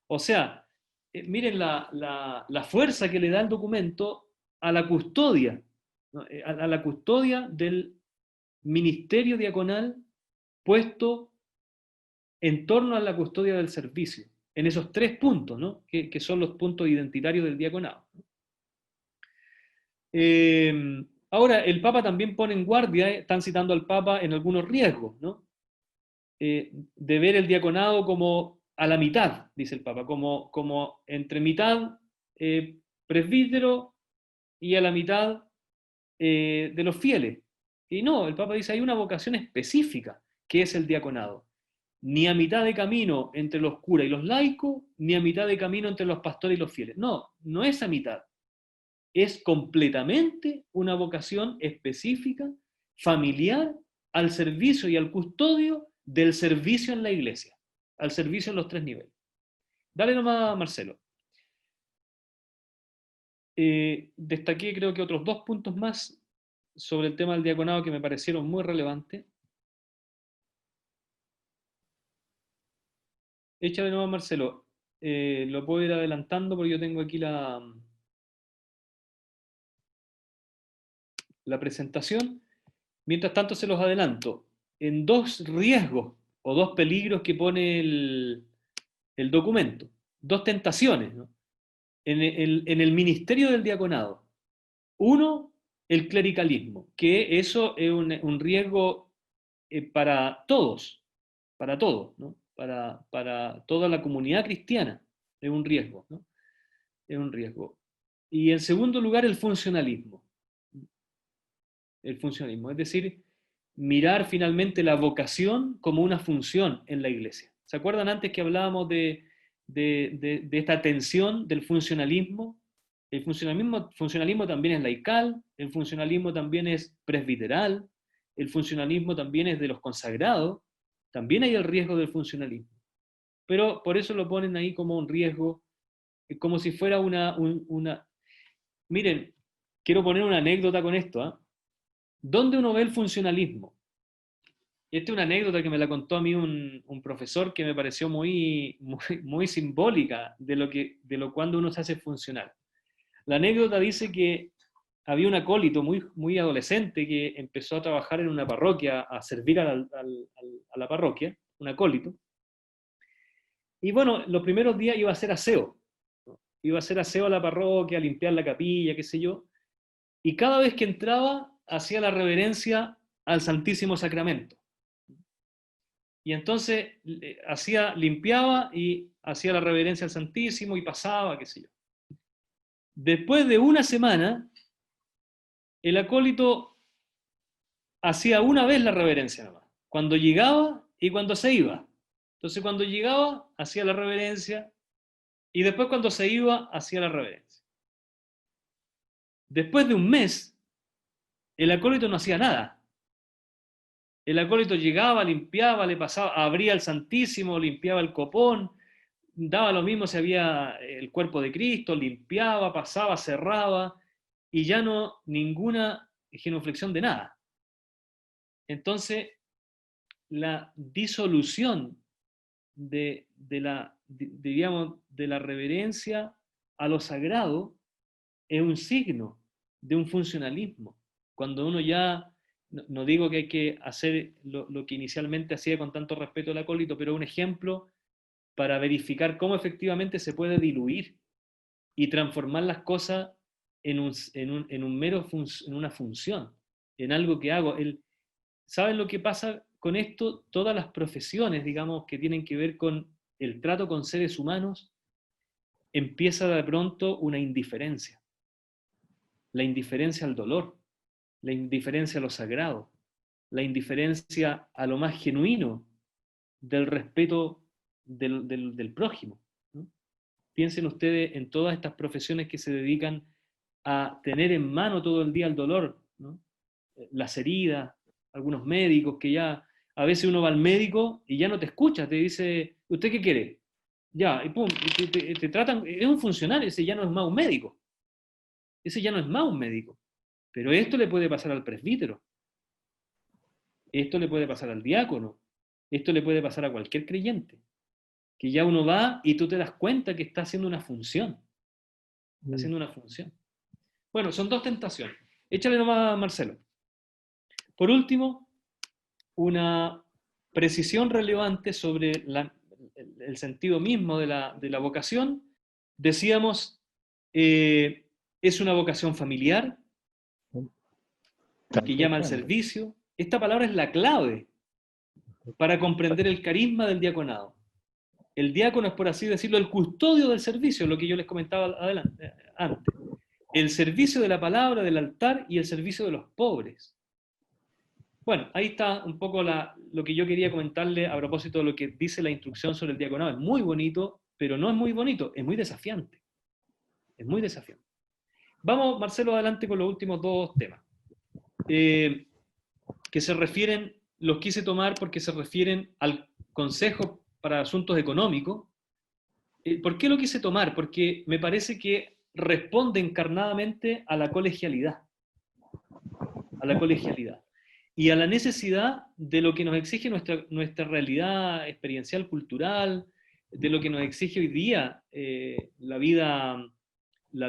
O sea, miren la fuerza que le da el documento a la custodia, ¿no? A la custodia del ministerio diaconal puesto en torno a la custodia del servicio, en esos 3 puntos, ¿no? que son los puntos identitarios del diaconado. Ahora, el Papa también pone en guardia, están citando al Papa en algunos riesgos, ¿no? De ver el diaconado como a la mitad, dice el Papa, como entre mitad presbítero y a la mitad de los fieles. Y no, el Papa dice, hay una vocación específica, que es el diaconado. Ni a mitad de camino entre los curas y los laicos, ni a mitad de camino entre los pastores y los fieles. No, no es a mitad. Es completamente una vocación específica, familiar, al servicio y al custodio del servicio en la iglesia, al servicio en los 3 niveles. Dale nomás, Marcelo. Destaqué creo que otros 2 puntos más sobre el tema del diaconado que me parecieron muy relevantes. Échale nomás, Marcelo. Lo puedo ir adelantando porque yo tengo aquí la presentación. Mientras tanto se los adelanto. En 2 riesgos o 2 peligros que pone el documento. 2 tentaciones, ¿no? En el ministerio del diaconado. Uno, el clericalismo, que eso es un riesgo para todos, ¿no? Para toda la comunidad cristiana, es un riesgo, ¿no? Es un riesgo. Y en segundo lugar, el funcionalismo. El funcionalismo, es decir, mirar finalmente la vocación como una función en la iglesia. ¿Se acuerdan antes que hablábamos de esta tensión del funcionalismo? El funcionalismo también es laical, el funcionalismo también es presbiteral, el funcionalismo también es de los consagrados, también hay el riesgo del funcionalismo. Pero por eso lo ponen ahí como un riesgo, como si fuera una... Miren, quiero poner una anécdota con esto, ¿eh? ¿Dónde uno ve el funcionalismo? Esta es una anécdota que me la contó a mí un profesor que me pareció muy simbólica de lo cuando uno se hace funcional. La anécdota dice que había un acólito muy adolescente que empezó a trabajar en una parroquia, a servir a la parroquia, un acólito. Y bueno, los primeros días iba a hacer aseo. Iba a hacer aseo a la parroquia, a limpiar la capilla, qué sé yo. Y cada vez que entraba, hacía la reverencia al Santísimo Sacramento. Y entonces limpiaba y hacía la reverencia al Santísimo y pasaba, qué sé yo. Después de una semana, el acólito hacía una vez la reverencia nomás, cuando llegaba y cuando se iba. Entonces cuando llegaba, hacía la reverencia y después cuando se iba, hacía la reverencia. Después de un mes, el acólito no hacía nada. El acólito llegaba, limpiaba, le pasaba, abría el Santísimo, limpiaba el copón, daba lo mismo si había el cuerpo de Cristo, limpiaba, pasaba, cerraba, y ya no ninguna genuflexión de nada. Entonces, la disolución digamos, de la reverencia a lo sagrado es un signo de un funcionalismo. Cuando uno ya, no digo que hay que hacer lo que inicialmente hacía con tanto respeto el acólito, pero un ejemplo para verificar cómo efectivamente se puede diluir y transformar las cosas en una función, en algo que hago. ¿Saben lo que pasa con esto? Todas las profesiones, digamos, que tienen que ver con el trato con seres humanos, empieza de pronto una indiferencia. La indiferencia al dolor, la indiferencia a lo sagrado, la indiferencia a lo más genuino del respeto del prójimo, ¿no? Piensen ustedes en todas estas profesiones que se dedican a tener en mano todo el día el dolor, ¿no? Las heridas, algunos médicos que ya, a veces uno va al médico y ya no te escucha, te dice, ¿usted qué quiere? Ya, y pum, te tratan, es un funcionario, ese ya no es más un médico, ese ya no es más un médico, pero esto le puede pasar al presbítero, esto le puede pasar al diácono, esto le puede pasar a cualquier creyente, que ya uno va y tú te das cuenta que está haciendo una función, está haciendo una función. Bueno, son 2 tentaciones. Échale nomás, Marcelo. Por último, una precisión relevante sobre el sentido mismo de la vocación. Decíamos, es una vocación familiar que llama al servicio. Esta palabra es la clave para comprender el carisma del diaconado. El diácono es, por así decirlo, el custodio del servicio, lo que yo les comentaba antes. el servicio de la palabra, del altar y el servicio de los pobres. Bueno, ahí está un poco lo que yo quería comentarle a propósito de lo que dice la instrucción sobre el diaconado. Es muy bonito, pero no es muy bonito, es muy desafiante. Es muy desafiante. Vamos, Marcelo, adelante con los últimos dos temas. Que se refieren, los quise tomar porque se refieren al Consejo para Asuntos Económicos. ¿Por qué lo quise tomar? Porque me parece que responde encarnadamente a la colegialidad. A la colegialidad. Y a la necesidad de lo que nos exige nuestra realidad experiencial, cultural, de lo que nos exige hoy día la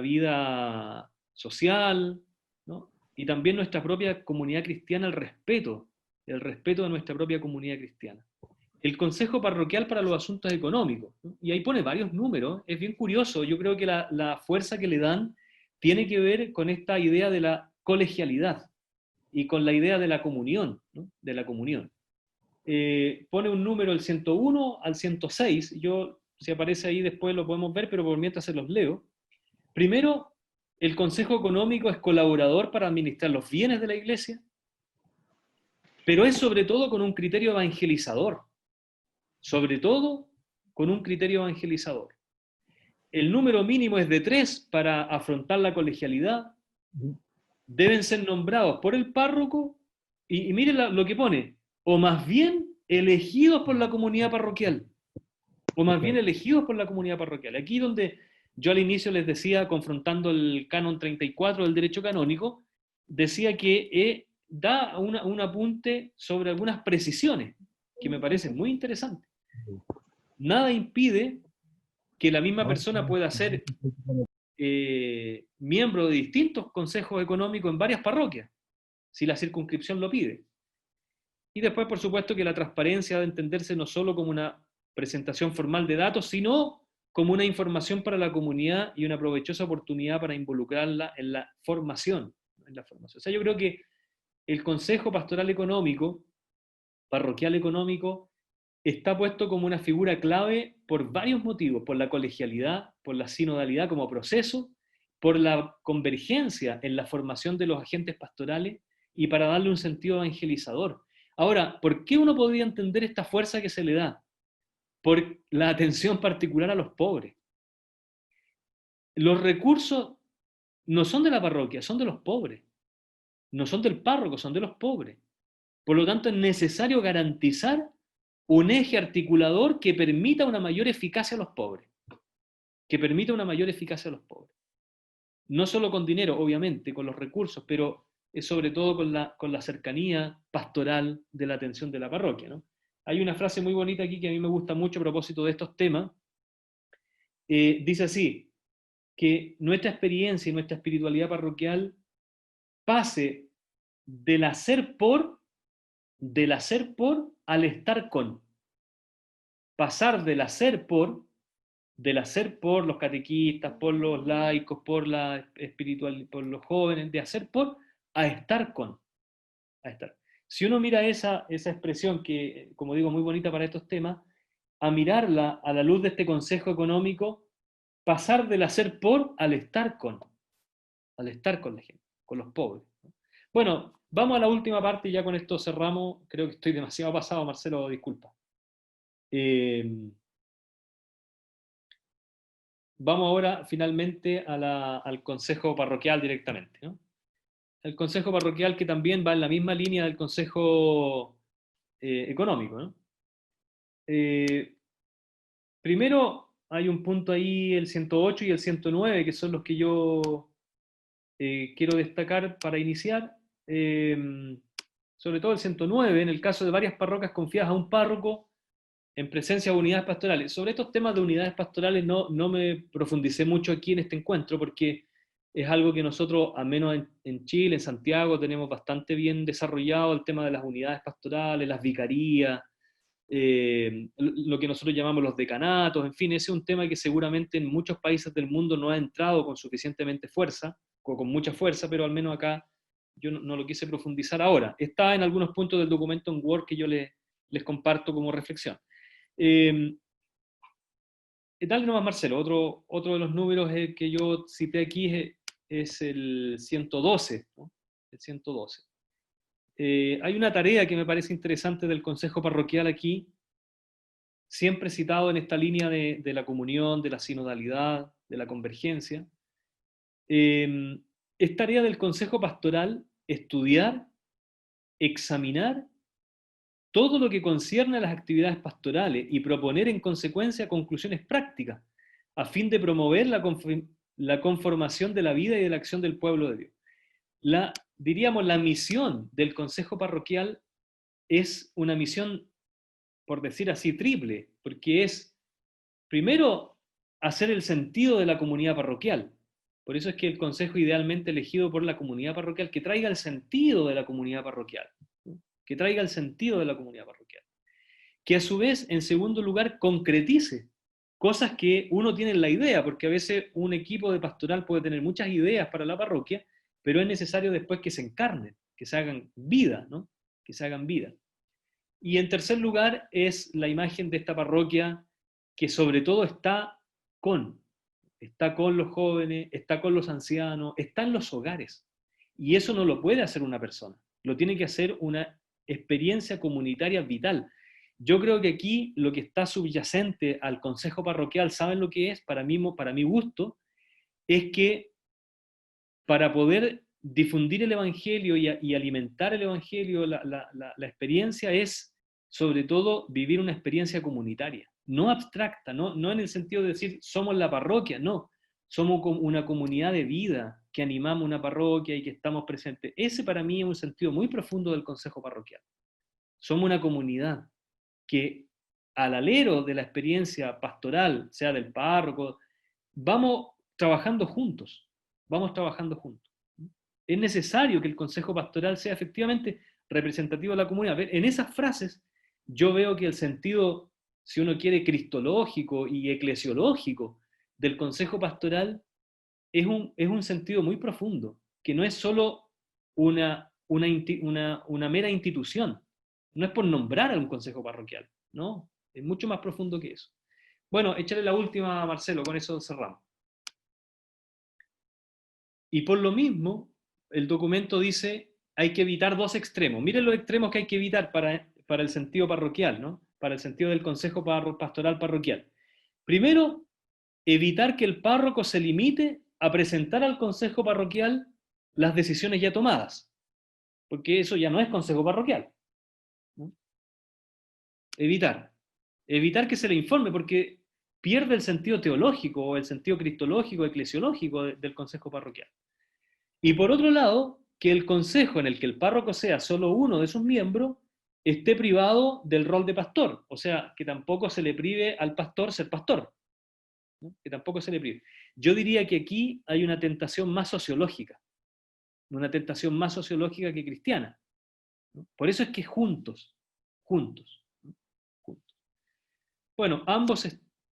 vida social, ¿no? Y también nuestra propia comunidad cristiana, el respeto de nuestra propia comunidad cristiana. El Consejo Parroquial para los Asuntos Económicos, ¿no? Y ahí pone varios números, es bien curioso, yo creo que la fuerza que le dan tiene que ver con esta idea de la colegialidad y con la idea de la comunión, ¿no? De la comunión. Pone un número del 101 al 106, yo, si aparece ahí después lo podemos ver, pero por mientras se los leo. Primero, el Consejo Económico es colaborador para administrar los bienes de la Iglesia, pero es sobre todo con un criterio evangelizador, sobre todo con un criterio evangelizador. El número mínimo es de 3 para afrontar la colegialidad, deben ser nombrados por el párroco, y miren lo que pone, o más bien elegidos por la comunidad parroquial, o más bien elegidos por la comunidad parroquial. Aquí donde yo al inicio les decía, confrontando el canon 34 del derecho canónico, decía que da un apunte sobre algunas precisiones que me parecen muy interesantes. Nada impide que la misma persona pueda ser miembro de distintos consejos económicos en varias parroquias, si la circunscripción lo pide. Y después, por supuesto, que la transparencia ha de entenderse no solo como una presentación formal de datos, sino como una información para la comunidad y una provechosa oportunidad para involucrarla en la formación. O sea, yo creo que el Consejo Pastoral Económico, Parroquial Económico, está puesto como una figura clave por varios motivos, por la colegialidad, por la sinodalidad como proceso, por la convergencia en la formación de los agentes pastorales y para darle un sentido evangelizador. Ahora, ¿por qué uno podría entender esta fuerza que se le da? Por la atención particular a los pobres. Los recursos no son de la parroquia, son de los pobres. No son del párroco, son de los pobres. Por lo tanto, es necesario garantizar un eje articulador que permita una mayor eficacia a los pobres. Que permita una mayor eficacia a los pobres. No solo con dinero, obviamente, con los recursos, pero sobre todo con la cercanía pastoral de la atención de la parroquia, ¿no? Hay una frase muy bonita aquí que a mí me gusta mucho a propósito de estos temas. Dice así, que nuestra experiencia y nuestra espiritualidad parroquial pase del hacer por al estar con. Pasar del hacer por los catequistas, por los laicos, por la espiritual, por los jóvenes, de hacer por, a estar con. A estar. Si uno mira esa expresión que, como digo, muy bonita para estos temas, a mirarla a la luz de este consejo económico, pasar del hacer por al estar con la gente, con los pobres. Bueno, vamos a la última parte y ya con esto cerramos. Creo que estoy demasiado pasado, Marcelo, disculpa. Vamos ahora finalmente al consejo parroquial directamente, ¿no? El consejo parroquial que también va en la misma línea del consejo económico, ¿no? Primero hay un punto ahí, el 108 y el 109, que son los que yo quiero destacar para iniciar. Sobre todo el 109, en el caso de varias parroquias confiadas a un párroco en presencia de unidades pastorales. Sobre estos temas de unidades pastorales no me profundicé mucho aquí en este encuentro porque es algo que nosotros, al menos en Chile, en Santiago, tenemos bastante bien desarrollado el tema de las unidades pastorales, las vicarías, lo que nosotros llamamos los decanatos, en fin, ese es un tema que seguramente en muchos países del mundo no ha entrado con suficientemente fuerza, o con mucha fuerza, pero al menos acá yo no lo quise profundizar ahora. Está en algunos puntos del documento en Word que yo les comparto como reflexión. Dale nomás, Marcelo, otro de los números que yo cité aquí es es el 112, ¿no? El 112. Hay una tarea que me parece interesante del Consejo Parroquial aquí, siempre citado en esta línea de la comunión, de la sinodalidad, de la convergencia. Es tarea del Consejo Pastoral estudiar, examinar todo lo que concierne a las actividades pastorales y proponer en consecuencia conclusiones prácticas, a fin de promover la conformación de la vida y de la acción del pueblo de Dios. Diríamos, la misión del Consejo Parroquial es una misión, por decir así, triple, porque es, primero, hacer el sentido de la comunidad parroquial. Por eso es que el consejo idealmente elegido por la comunidad parroquial, que traiga el sentido de la comunidad parroquial, ¿no? Que traiga el sentido de la comunidad parroquial. Que a su vez, en segundo lugar, concretice cosas que uno tiene en la idea, porque a veces un equipo de pastoral puede tener muchas ideas para la parroquia, pero es necesario después que se encarnen, que se hagan vida, ¿no? Que se hagan vida. Y en tercer lugar es la imagen de esta parroquia que sobre todo está con los jóvenes, está con los ancianos, está en los hogares. Y eso no lo puede hacer una persona, lo tiene que hacer una experiencia comunitaria vital. Yo creo que aquí lo que está subyacente al consejo parroquial, ¿saben lo que es? Para mi gusto, es que para poder difundir el Evangelio y alimentar el Evangelio, la experiencia es, sobre todo, vivir una experiencia comunitaria, no abstracta, no en el sentido de decir somos la parroquia, no, somos una comunidad de vida que animamos una parroquia y que estamos presentes. Ese para mí es un sentido muy profundo del consejo parroquial. Somos una comunidad que al alero de la experiencia pastoral, sea del párroco, vamos trabajando juntos, vamos trabajando juntos. Es necesario que el consejo pastoral sea efectivamente representativo de la comunidad. En esas frases yo veo que el sentido, si uno quiere, cristológico y eclesiológico del consejo pastoral es un sentido muy profundo, que no es solo una mera institución, no es por nombrar a un consejo parroquial, no, es mucho más profundo que eso. Bueno, échale la última a Marcelo, con eso cerramos. Y por lo mismo, el documento dice, hay que evitar dos extremos. Miren los extremos que hay que evitar para el sentido parroquial, ¿no? Para el sentido del consejo pastoral parroquial. Primero, evitar que el párroco se limite a presentar al consejo parroquial las decisiones ya tomadas, porque eso ya no es consejo parroquial, ¿no? Evitar que se le informe, porque pierde el sentido teológico o el sentido cristológico, eclesiológico del consejo parroquial. Y por otro lado, que el consejo en el que el párroco sea solo uno de sus miembros esté privado del rol de pastor, o sea, que tampoco se le prive al pastor ser pastor, ¿no? Que tampoco se le prive. Yo diría que aquí hay una tentación más sociológica que cristiana, ¿no? Por eso es que juntos, ¿no? Juntos. Bueno, ambos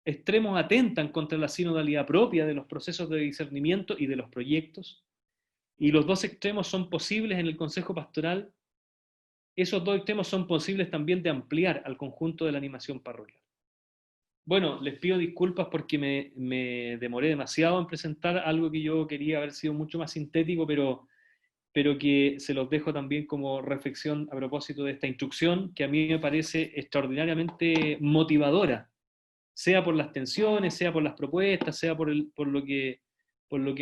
extremos atentan contra la sinodalidad propia de los procesos de discernimiento y de los proyectos, y los dos extremos son posibles en el consejo pastoral. Esos dos extremos son posibles también de ampliar al conjunto de la animación parroquial. Bueno, les pido disculpas porque me demoré demasiado en presentar algo que yo quería haber sido mucho más sintético, pero que se los dejo también como reflexión a propósito de esta instrucción, que a mí me parece extraordinariamente motivadora, sea por las tensiones, sea por las propuestas, sea por lo que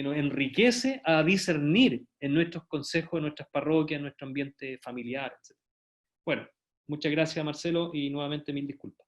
nos enriquece a discernir en nuestros consejos, en nuestras parroquias, en nuestro ambiente familiar, etc. Bueno, muchas gracias Marcelo y nuevamente mil disculpas.